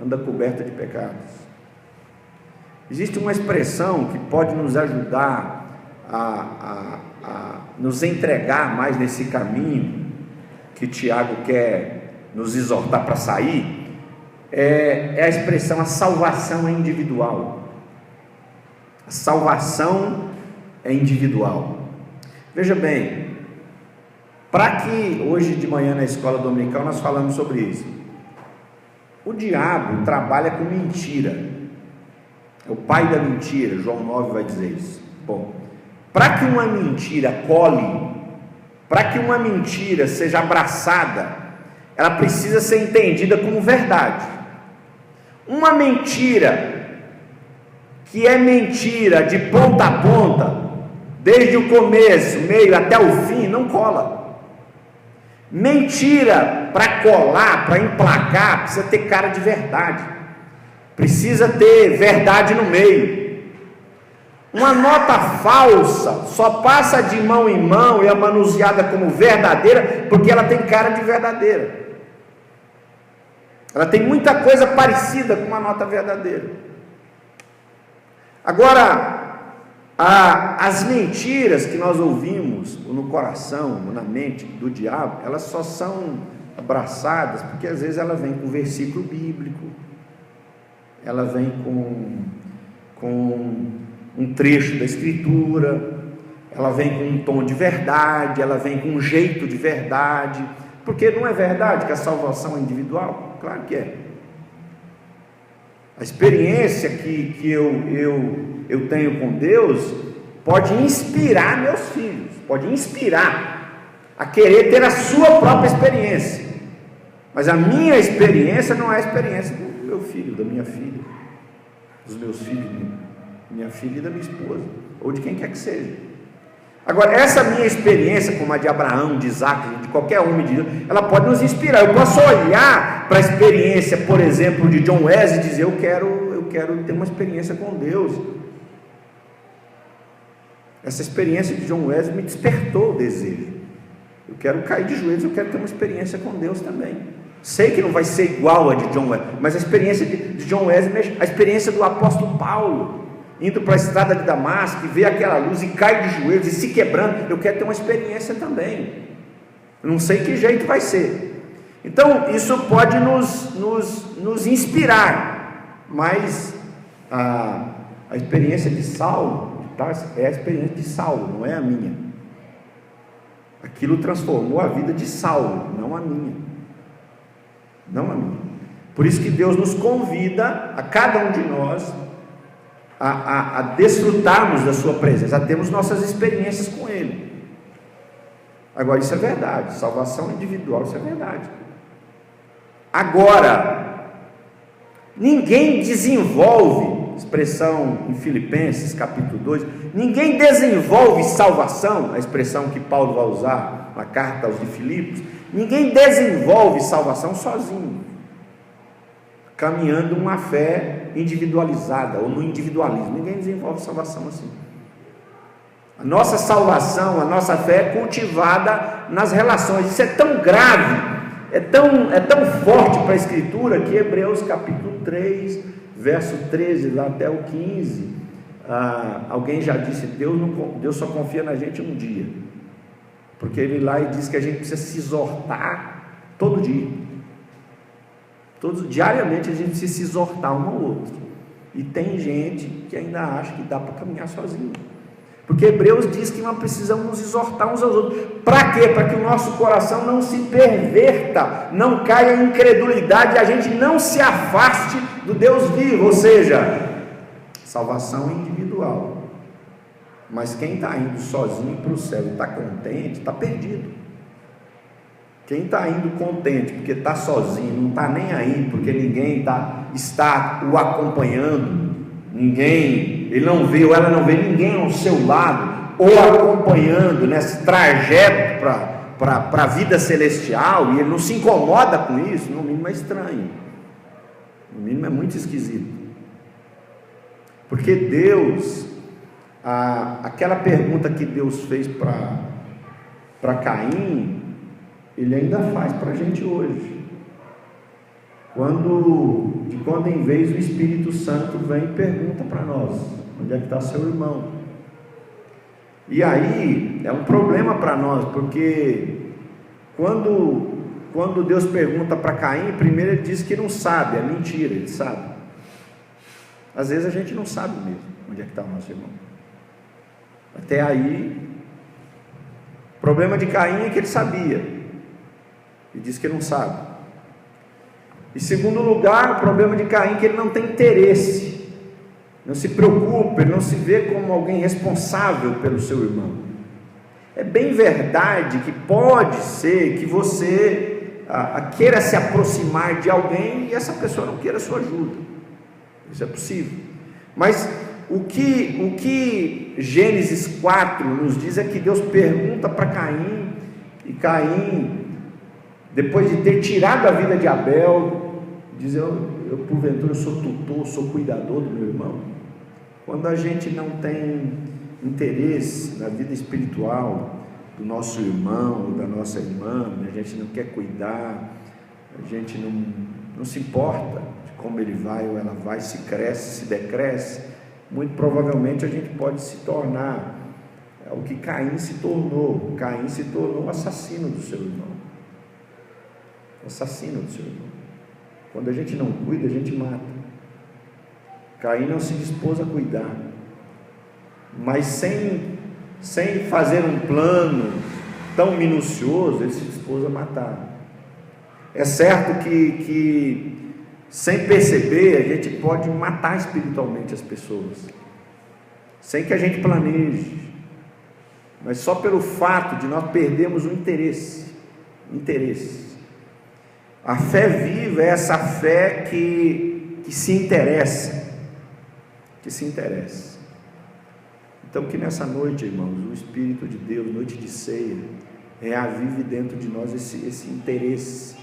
anda coberta de pecados. Existe uma expressão que pode nos ajudar a nos entregar mais nesse caminho que Tiago quer nos exortar para sair, é a expressão: a salvação é individual. A salvação é individual. Veja bem, para que hoje de manhã na escola dominical nós falamos sobre isso. O diabo trabalha com mentira, é o pai da mentira. João 9 vai dizer isso. Bom, para que uma mentira cole, para que uma mentira seja abraçada, ela precisa ser entendida como verdade. Uma mentira que é mentira de ponta a ponta, desde o começo, meio até o fim, não cola. Mentira para colar, para emplacar, precisa ter cara de verdade, precisa ter verdade no meio. Uma nota falsa só passa de mão em mão e é manuseada como verdadeira porque ela tem cara de verdadeira. Ela tem muita coisa parecida com uma nota verdadeira. Agora, as mentiras que nós ouvimos no coração, na mente do diabo, elas só são abraçadas porque às vezes ela vem com versículo bíblico, ela vem com um trecho da escritura, ela vem com um tom de verdade, ela vem com um jeito de verdade, porque não é verdade que a salvação é individual? Claro que é. A experiência que eu tenho com Deus pode inspirar meus filhos, pode inspirar a querer ter a sua própria experiência, mas a minha experiência não é a experiência do meu filho, da minha filha, dos meus filhos, minha filha e da minha esposa, ou de quem quer que seja. Agora, essa minha experiência, como a de Abraão, de Isaac, de qualquer homem de Deus, ela pode nos inspirar. Eu posso olhar para a experiência, por exemplo, de John Wesley e dizer: eu quero ter uma experiência com Deus. Essa experiência de John Wesley me despertou o desejo. Eu quero cair de joelhos, eu quero ter uma experiência com Deus também. Sei que não vai ser igual a de John Wesley, mas a experiência de John Wesley, a experiência do apóstolo Paulo, indo para a estrada de Damasco, e vê aquela luz e cai de joelhos e se quebrando, eu quero ter uma experiência também. Eu não sei que jeito vai ser. Então isso pode nos inspirar, mas a experiência de Saulo é a experiência de Saulo, não é a minha. Aquilo transformou a vida de Saulo, não a minha. Não a minha. Por isso que Deus nos convida, a cada um de nós, a desfrutarmos da sua presença, a termos nossas experiências com Ele. Agora, isso é verdade, salvação individual, isso é verdade. Agora, ninguém desenvolve, expressão em Filipenses capítulo 2, ninguém desenvolve salvação, a expressão que Paulo vai usar na carta aos de Filipos, ninguém desenvolve salvação sozinho, caminhando uma fé individualizada ou no individualismo. Ninguém desenvolve salvação assim. A nossa salvação, a nossa fé é cultivada nas relações. Isso é tão grave, é tão forte para a Escritura, que Hebreus capítulo 3, verso 13 lá até o 15, alguém já disse: Deus só confia na gente um dia, porque Ele lá diz que a gente precisa se exortar todo dia. Diariamente a gente precisa se exortar um ao outro. E tem gente que ainda acha que dá para caminhar sozinho, porque Hebreus diz que nós precisamos nos exortar uns aos outros. Para quê? Para que o nosso coração não se perverta, não caia em incredulidade, e a gente não se afaste do Deus vivo. Ou seja, salvação é individual, mas quem está indo sozinho para o céu e está contente, está perdido. Quem está indo contente porque está sozinho, não está nem aí, porque ninguém está o acompanhando, ele não vê ou ela não vê ninguém ao seu lado, ou acompanhando nesse trajeto para a vida celestial, e ele não se incomoda com isso, no mínimo é estranho, no mínimo é muito esquisito. Porque Deus, aquela pergunta que Deus fez para Caim, Ele ainda faz para a gente hoje. Quando em vez o Espírito Santo vem e pergunta para nós: onde é que está seu irmão? E aí é um problema para nós, porque quando Deus pergunta para Caim, primeiro ele diz que não sabe, é mentira, ele sabe. Às vezes a gente não sabe mesmo onde é que está o nosso irmão. Até aí, o problema de Caim é que ele sabia, e diz que não sabe. Em segundo lugar, o problema de Caim é que ele não tem interesse, não se preocupa, ele não se vê como alguém responsável pelo seu irmão. É bem verdade que pode ser que você queira se aproximar de alguém e essa pessoa não queira a sua ajuda. Isso é possível. Mas o que Gênesis 4 nos diz é que Deus pergunta para Caim, e Caim, depois de ter tirado a vida de Abel, diz: eu porventura sou tutor, sou cuidador do meu irmão. Quando a gente não tem interesse na vida espiritual do nosso irmão ou da nossa irmã, a gente não quer cuidar, a gente não se importa de como ele vai ou ela vai, se cresce, se decresce, muito provavelmente a gente pode se tornar o que Caim se tornou. Caim se tornou um assassino do seu irmão. Assassino do seu irmão. Quando a gente não cuida, a gente mata. Caim não se dispôs a cuidar, mas sem fazer um plano tão minucioso, ele se dispôs a matar. É certo que sem perceber, a gente pode matar espiritualmente as pessoas, sem que a gente planeje, mas só pelo fato de nós perdermos o interesse. A fé viva é essa fé que se interessa, Então que nessa noite, irmãos, o Espírito de Deus, noite de ceia, reavive dentro de nós esse interesse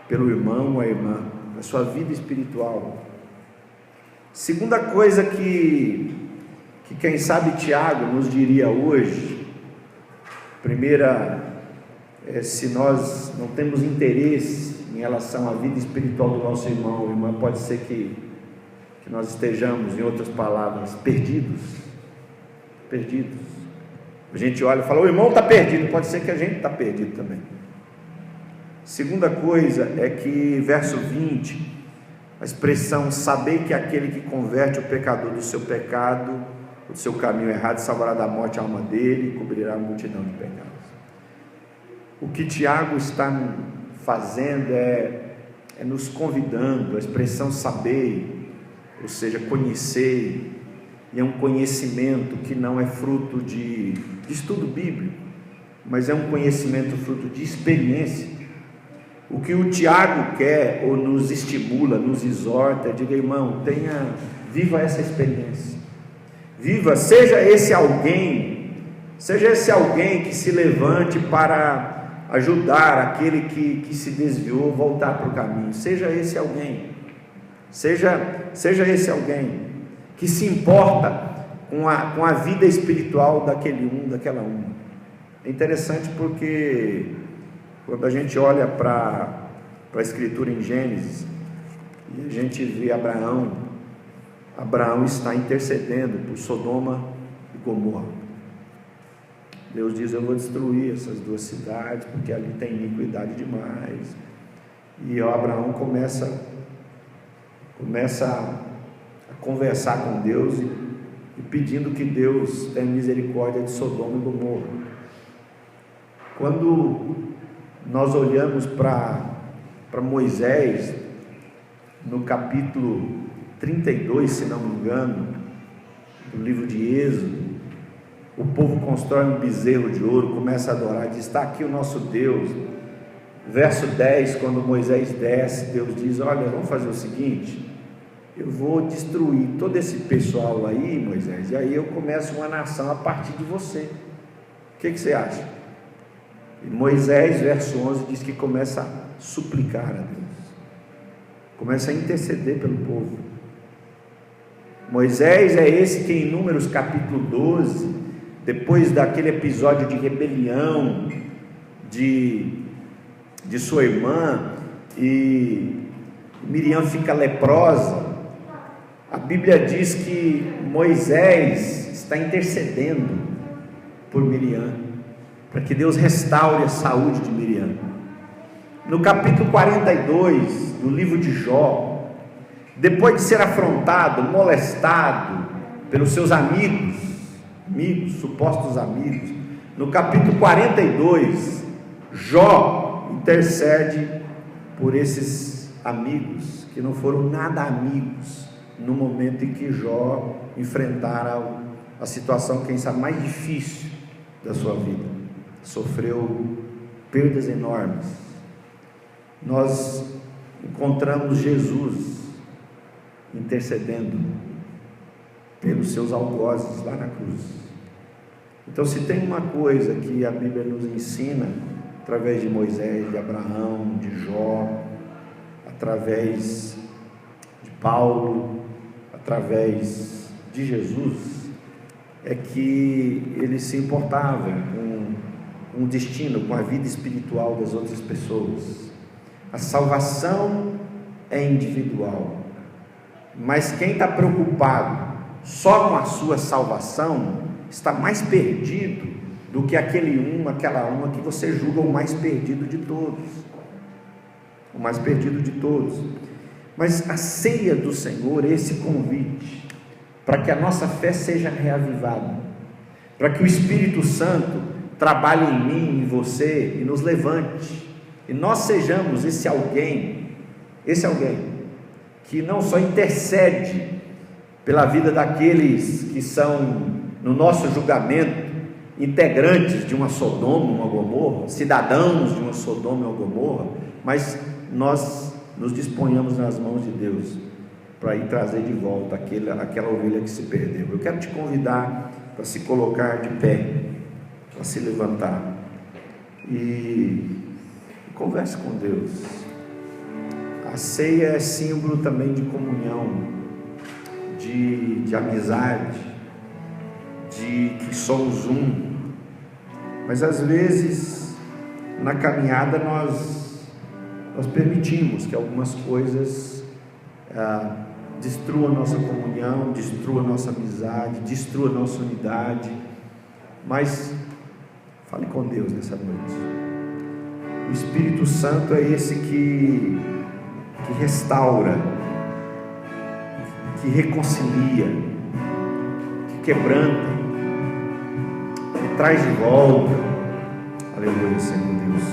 pelo irmão ou a irmã, a sua vida espiritual. Segunda coisa que quem sabe Tiago nos diria hoje, primeira, se nós não temos interesse em relação à vida espiritual do nosso irmão ou irmã, pode ser que nós estejamos, em outras palavras, perdidos. A gente olha e fala, o irmão está perdido, pode ser que a gente está perdido também. Segunda coisa é que, verso 20, a expressão, saber que aquele que converte o pecador do seu pecado, do seu caminho errado, salvará da morte a alma dele e cobrirá a multidão de pecados. O que Tiago está fazendo é nos convidando, a expressão saber, ou seja, conhecer, e é um conhecimento que não é fruto de estudo bíblico, mas é um conhecimento fruto de experiência. O que o Tiago quer, ou nos estimula, nos exorta, diga, irmão, viva essa experiência, seja esse alguém que se levante para ajudar aquele que se desviou a voltar para o caminho, seja esse alguém que se importa com a vida espiritual daquele daquela uma. É interessante porque quando a gente olha para a Escritura em Gênesis, e a gente vê Abraão está intercedendo por Sodoma e Gomorra. Deus diz, eu vou destruir essas duas cidades, porque ali tem iniquidade demais. E Abraão começa a conversar com Deus e pedindo que Deus tenha misericórdia de Sodoma e Gomorra. Quando nós olhamos para Moisés, no capítulo 32, se não me engano, do livro de Êxodo, o povo constrói um bezerro de ouro, começa a adorar, diz, está aqui o nosso Deus. Verso 10, quando Moisés desce, Deus diz, olha, vamos fazer o seguinte, eu vou destruir todo esse pessoal aí, Moisés, e aí eu começo uma nação a partir de você. O que você acha? E Moisés, verso 11, diz que começa a suplicar a Deus, começa a interceder pelo povo. Moisés é esse que em Números capítulo 12, depois daquele episódio de rebelião de sua irmã, e Miriam fica leprosa, a Bíblia diz que Moisés está intercedendo por Miriam, para que Deus restaure a saúde de Miriam. No capítulo 42 do livro de Jó, depois de ser afrontado, molestado pelos seus amigos, supostos amigos, no capítulo 42, Jó intercede por esses amigos, que não foram nada amigos, no momento em que Jó enfrentara a situação, quem sabe, mais difícil da sua vida, sofreu perdas enormes. Nós encontramos Jesus intercedendo pelos seus algozes lá na cruz. Então, se tem uma coisa que a Bíblia nos ensina, através de Moisés, de Abraão, de Jó, através de Paulo, através de Jesus, é que ele se importava com o destino, com a vida espiritual das outras pessoas. A salvação é individual. Mas quem está preocupado só com a sua salvação está mais perdido do que aquela uma que você julga o mais perdido de todos. O mais perdido de todos. Mas a ceia do Senhor é esse convite para que a nossa fé seja reavivada, para que o Espírito Santo trabalhe em mim, em você e nos levante, e nós sejamos esse alguém que não só intercede pela vida daqueles que são, no nosso julgamento, integrantes de uma Sodoma, uma Gomorra, cidadãos de uma Sodoma e uma Gomorra, mas nós nos disponhamos nas mãos de Deus para ir trazer de volta aquela ovelha que se perdeu. Eu quero te convidar para se colocar de pé, para se levantar e converse com Deus. A ceia é símbolo também de comunhão, de amizade, de que somos um. Mas às vezes na caminhada nós permitimos que algumas coisas destruam a nossa comunhão, destruam a nossa amizade, destruam a nossa unidade. Mas fale com Deus nessa noite. O Espírito Santo é esse que restaura, que reconcilia, que quebranta, que traz de volta. Aleluia, Senhor Deus.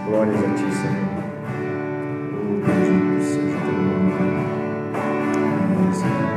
Glórias a Ti, Senhor. Oh, bendito seja o Teu nome. Amém, Senhor.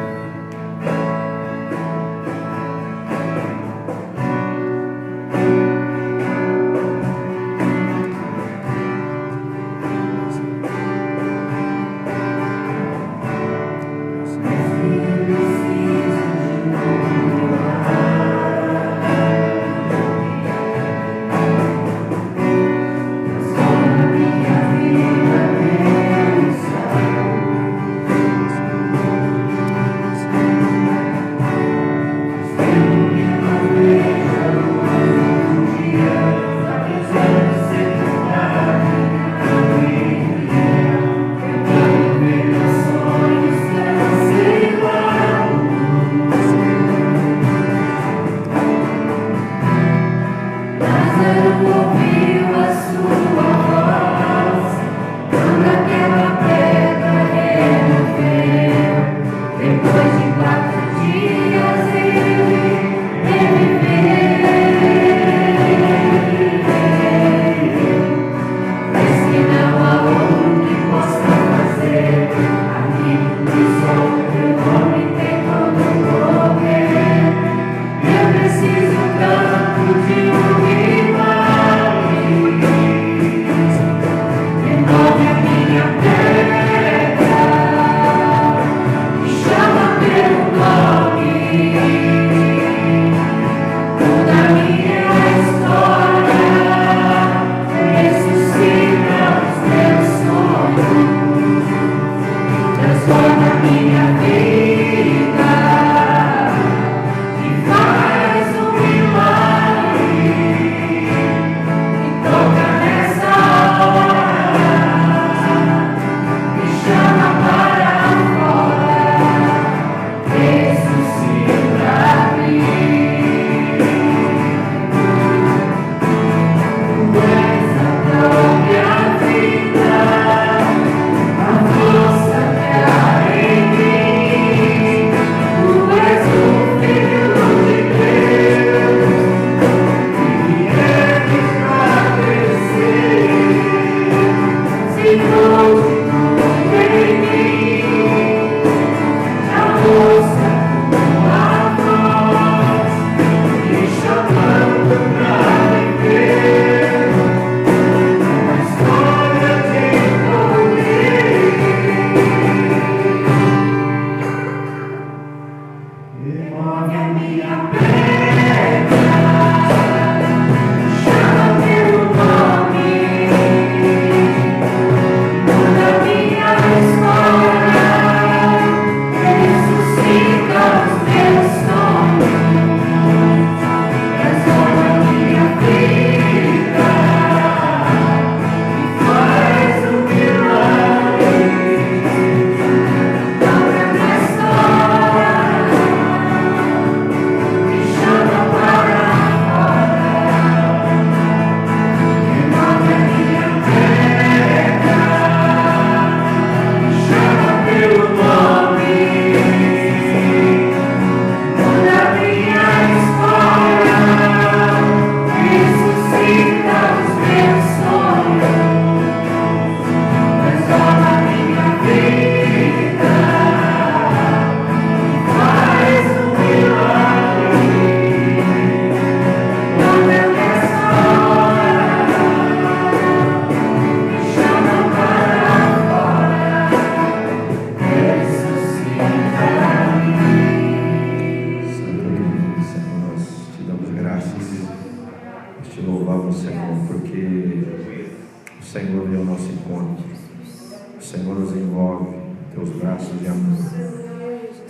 laços de amor.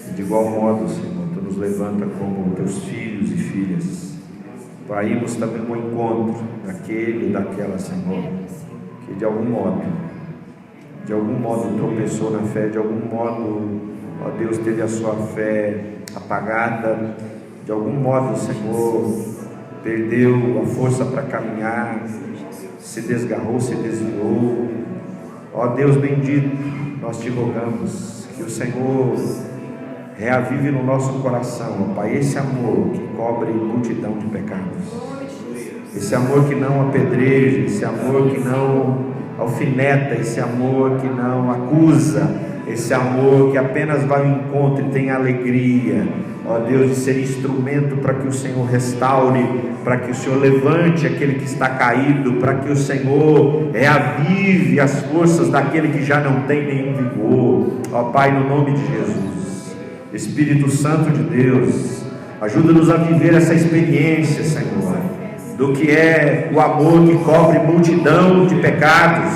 E de igual modo, Senhor, Tu nos levanta como Teus filhos e filhas, para irmos também ao encontro daquele e daquela, Senhor, que de algum modo tropeçou na fé, de algum modo, ó Deus, teve a sua fé apagada, de algum modo, Senhor, perdeu a força para caminhar, se desgarrou, se desviou. Ó Deus bendito, nós te rogamos que o Senhor reavive no nosso coração, ó Pai, esse amor que cobre multidão de pecados, esse amor que não apedreja, esse amor que não alfineta, esse amor que não acusa, esse amor que apenas vai ao encontro e tem alegria, ó Deus, de ser instrumento para que o Senhor restaure, para que o Senhor levante aquele que está caído, para que o Senhor reavive as forças daquele que já não tem nenhum vigor, ó Pai, no nome de Jesus. Espírito Santo de Deus, ajuda-nos a viver essa experiência, Senhor, do que é o amor que cobre multidão de pecados,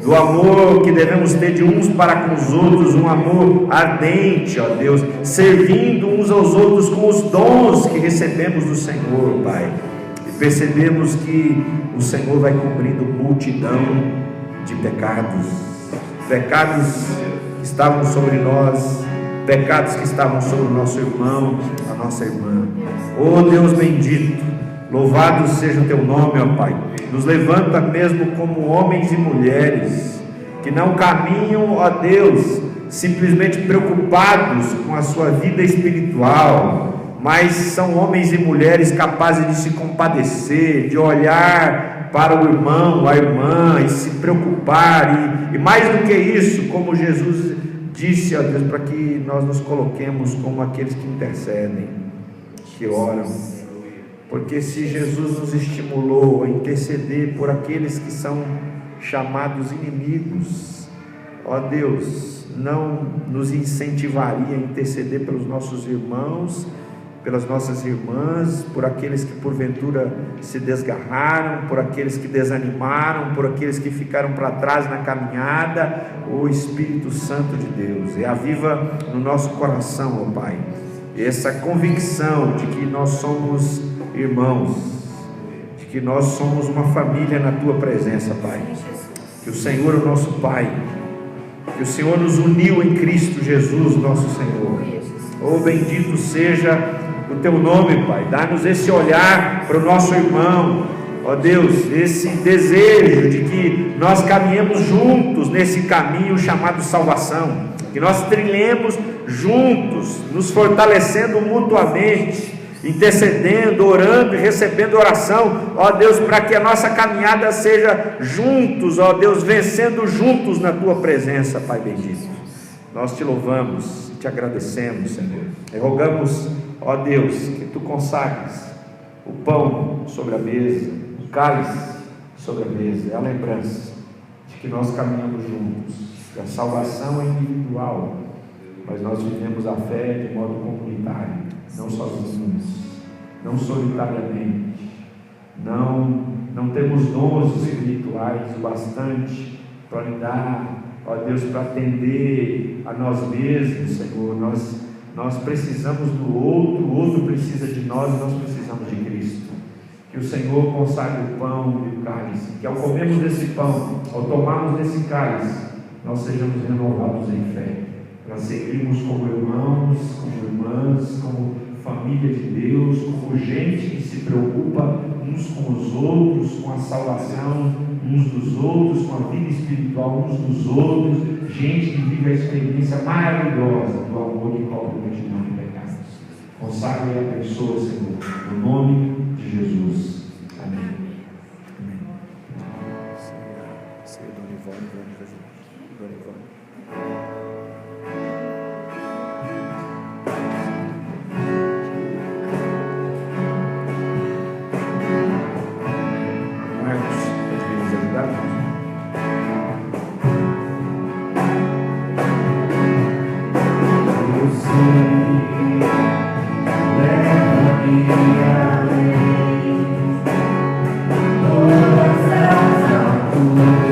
do amor que devemos ter de uns para com os outros, um amor ardente, ó Deus, servindo uns aos outros com os dons que recebemos do Senhor, Pai, e percebemos que o Senhor vai cobrindo multidão de pecados que estavam sobre nós, pecados que estavam sobre o nosso irmão, a nossa irmã. Oh Deus bendito, louvado seja o Teu nome, ó Pai. Nos levanta mesmo como homens e mulheres que não caminham, ó Deus, simplesmente preocupados com a sua vida espiritual, mas são homens e mulheres capazes de se compadecer, de olhar para o irmão, a irmã e se preocupar, e mais do que isso, como Jesus disse, ó Deus, para que nós nos coloquemos como aqueles que intercedem, que oram. Porque se Jesus nos estimulou a interceder por aqueles que são chamados inimigos, ó Deus, não nos incentivaria a interceder pelos nossos irmãos, pelas nossas irmãs, por aqueles que porventura se desgarraram, por aqueles que desanimaram, por aqueles que ficaram para trás na caminhada. O Espírito Santo de Deus, reaviva no nosso coração, ó Pai, essa convicção de que nós somos irmãos, de que nós somos uma família na Tua presença, Pai. Que o Senhor é o nosso Pai, que o Senhor nos uniu em Cristo Jesus, nosso Senhor. Oh, bendito seja o Teu nome, Pai. Dá-nos esse olhar para o nosso irmão, ó Deus, esse desejo de que nós caminhemos juntos nesse caminho chamado salvação, que nós trilhemos juntos, nos fortalecendo mutuamente, intercedendo, orando e recebendo oração, ó Deus, para que a nossa caminhada seja juntos, ó Deus, vencendo juntos na Tua presença, Pai bendito. Nós Te louvamos, Te agradecemos, Senhor, e rogamos, ó Deus, que Tu consagres o pão sobre a mesa, o cálice sobre a mesa, é a lembrança de que nós caminhamos juntos, que a salvação é individual, mas nós vivemos a fé de modo comunitário, não sozinhos, não solitariamente, não temos dons espirituais o bastante para lidar, ó Deus, para atender a nós mesmos, Senhor. Nós precisamos do outro, o outro precisa de nós e nós precisamos de Cristo. Que o Senhor consagre o pão e o cálice, que ao comermos desse pão, ao tomarmos desse cálice, nós sejamos renovados em fé, para seguirmos como irmãos, como irmãs, como família de Deus, como gente que se preocupa uns com os outros, com a salvação uns dos outros, com a vida espiritual uns dos outros, gente que vive a experiência maravilhosa do amor que cobre multidão de pecados. Consagre e abençoa, Senhor, no nome de Jesus. Amém. Amém. Todas as alturas,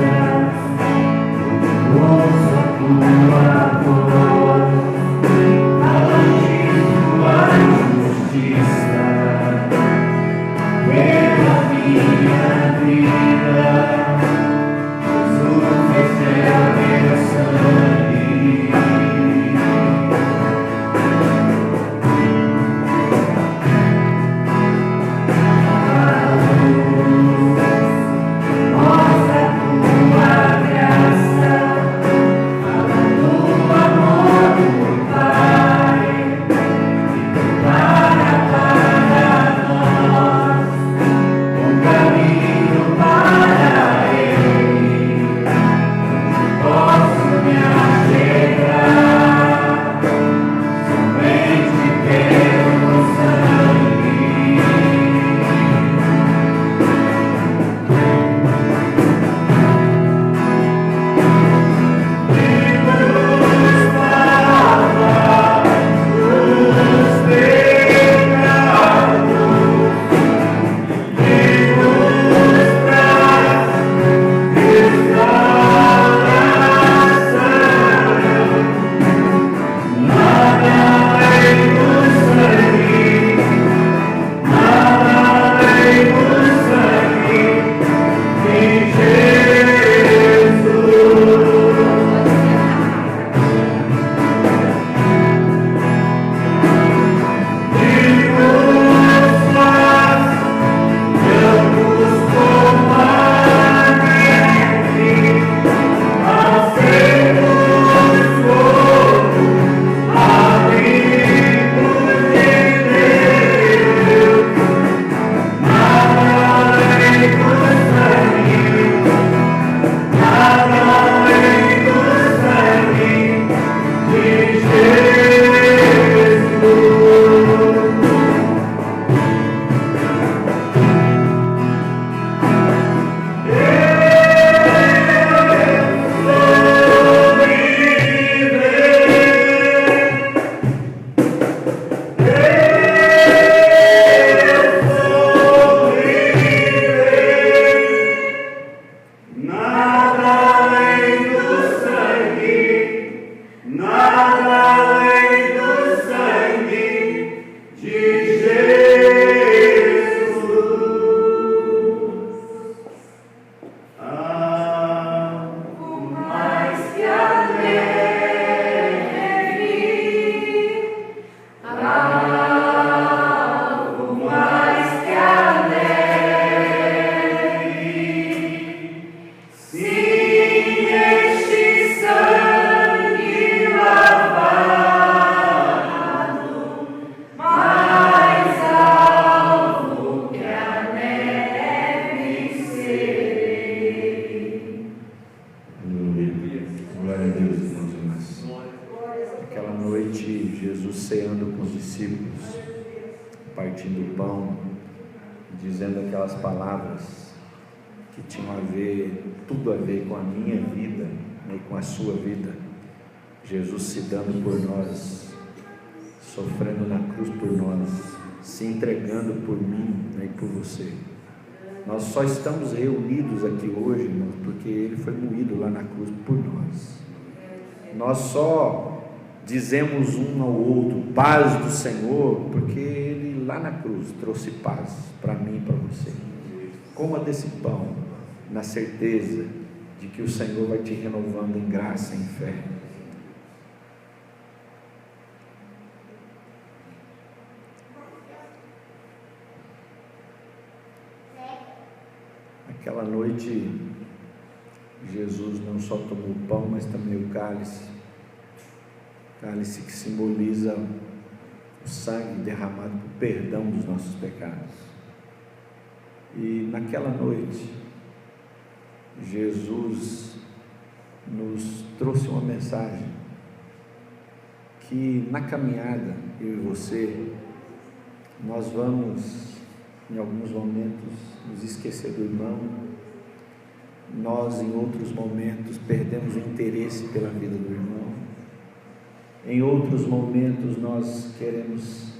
discípulos, partindo o pão, dizendo aquelas palavras que tinham tudo a ver com a minha vida, né, e com a sua vida. Jesus se dando por nós, sofrendo na cruz por nós, se entregando por mim, né, e por você. Nós só estamos reunidos aqui hoje, irmãos, porque Ele foi moído lá na cruz por nós. Nós só dizemos um ao outro, paz do Senhor, porque Ele lá na cruz trouxe paz para mim e para você. Coma desse pão, na certeza de que o Senhor vai te renovando em graça e em fé. Aquela noite, Jesus não só tomou o pão, mas também o cálice que simboliza o sangue derramado por perdão dos nossos pecados. E naquela noite, Jesus nos trouxe uma mensagem que na caminhada, eu e você, nós vamos em alguns momentos nos esquecer do irmão, nós em outros momentos perdemos o interesse pela vida do irmão, em outros momentos nós queremos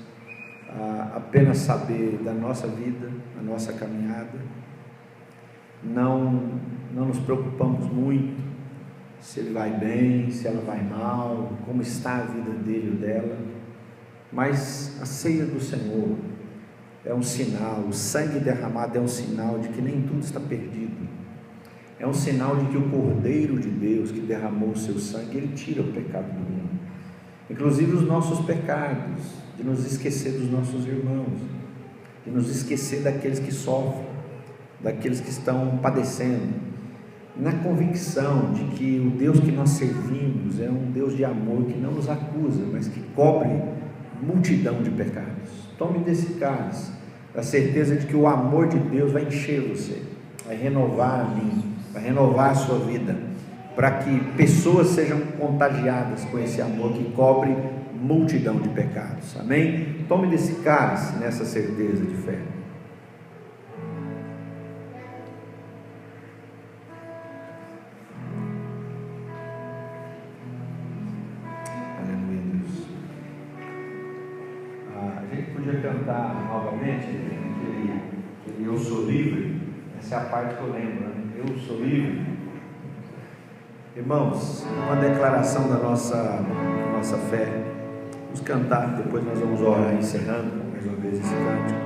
apenas saber da nossa vida, da nossa caminhada, não nos preocupamos muito se ele vai bem, se ela vai mal, como está a vida dele ou dela, mas a ceia do Senhor é um sinal, o sangue derramado é um sinal de que nem tudo está perdido, é um sinal de que o Cordeiro de Deus que derramou o seu sangue, ele tira o pecado do mundo, inclusive os nossos pecados, de nos esquecer dos nossos irmãos, de nos esquecer daqueles que sofrem, daqueles que estão padecendo, na convicção de que o Deus que nós servimos é um Deus de amor que não nos acusa, mas que cobre multidão de pecados. Tome desse cálice, a certeza de que o amor de Deus vai encher você, vai renovar a mim, vai renovar a sua vida, para que pessoas sejam contagiadas com esse amor que cobre multidão de pecados. Amém? Tome desse cálice nessa certeza de fé. Cantar novamente aquele Eu Sou Livre. Essa é a parte que eu lembro, né? Eu sou livre. Irmãos, uma declaração da nossa fé. Vamos cantar, depois nós vamos orar, encerrando mais uma vez esse cântico.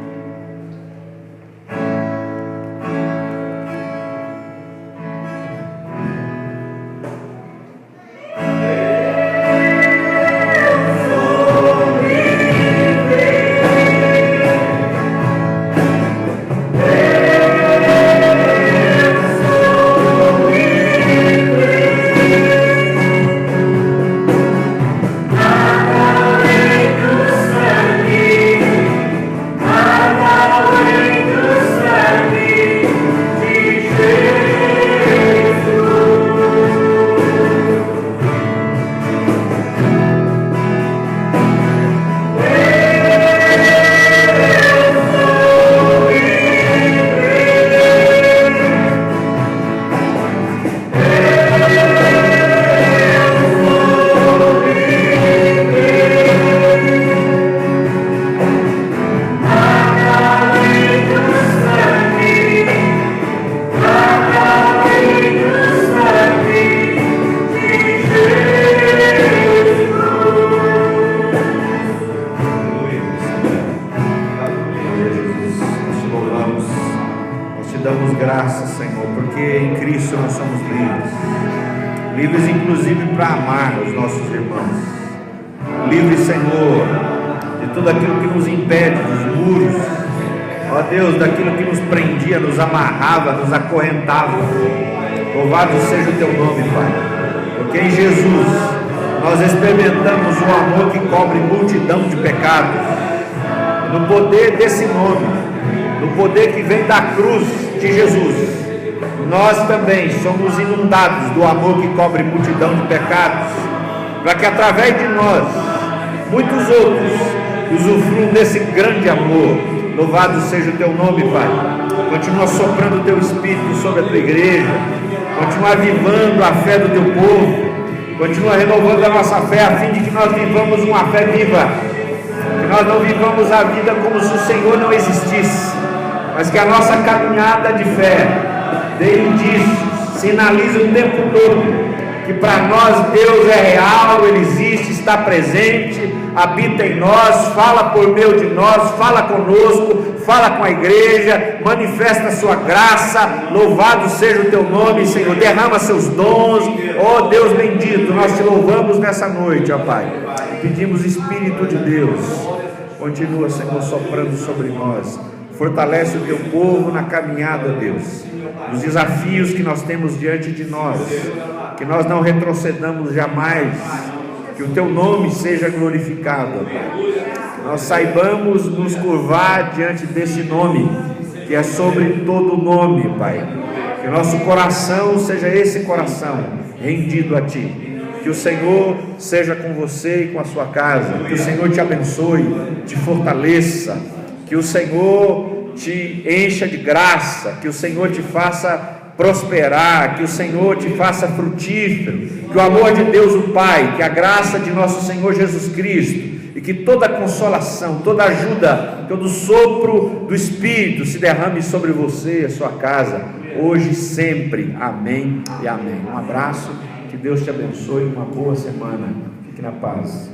Livres inclusive para amar os nossos irmãos, livres, Senhor, de tudo aquilo que nos impede, dos muros, ó Deus, daquilo que nos prendia, nos amarrava, nos acorrentava. Louvado seja o teu nome, Pai, porque em Jesus nós experimentamos um amor que cobre multidão de pecados. No poder desse nome, no poder que vem da cruz de Jesus, nós também somos inundados do amor que cobre multidão de pecados, para que através de nós, muitos outros usufruam desse grande amor. Louvado seja o teu nome, Pai. Continua soprando o teu Espírito sobre a tua igreja, continua avivando a fé do teu povo, continua renovando a nossa fé, a fim de que nós vivamos uma fé viva, que nós não vivamos a vida como se o Senhor não existisse, mas que a nossa caminhada de fé dê indícios, sinalize o tempo todo que para nós Deus é real, Ele existe, está presente, habita em nós, fala por meio de nós, fala conosco, fala com a igreja, manifesta a sua graça. Louvado seja o teu nome, Senhor, derrama seus dons, ó Deus bendito, nós te louvamos nessa noite, ó Pai, pedimos Espírito de Deus, continua, Senhor, soprando sobre nós, fortalece o teu povo na caminhada, Deus, nos desafios que nós temos diante de nós, que nós não retrocedamos jamais, que o teu nome seja glorificado, Pai. Que nós saibamos nos curvar diante desse nome, que é sobre todo nome, Pai. Que o nosso coração seja esse coração rendido a Ti. Que o Senhor seja com você e com a sua casa. Que o Senhor te abençoe, te fortaleça. Que o Senhor te encha de graça. Que o Senhor te faça prosperar, que o Senhor te faça frutífero, que o amor de Deus o Pai, que a graça de nosso Senhor Jesus Cristo e que toda consolação, toda ajuda, todo sopro do Espírito se derrame sobre você e a sua casa, hoje e sempre. Amém e amém. Um abraço, que Deus te abençoe, uma boa semana, fique na paz.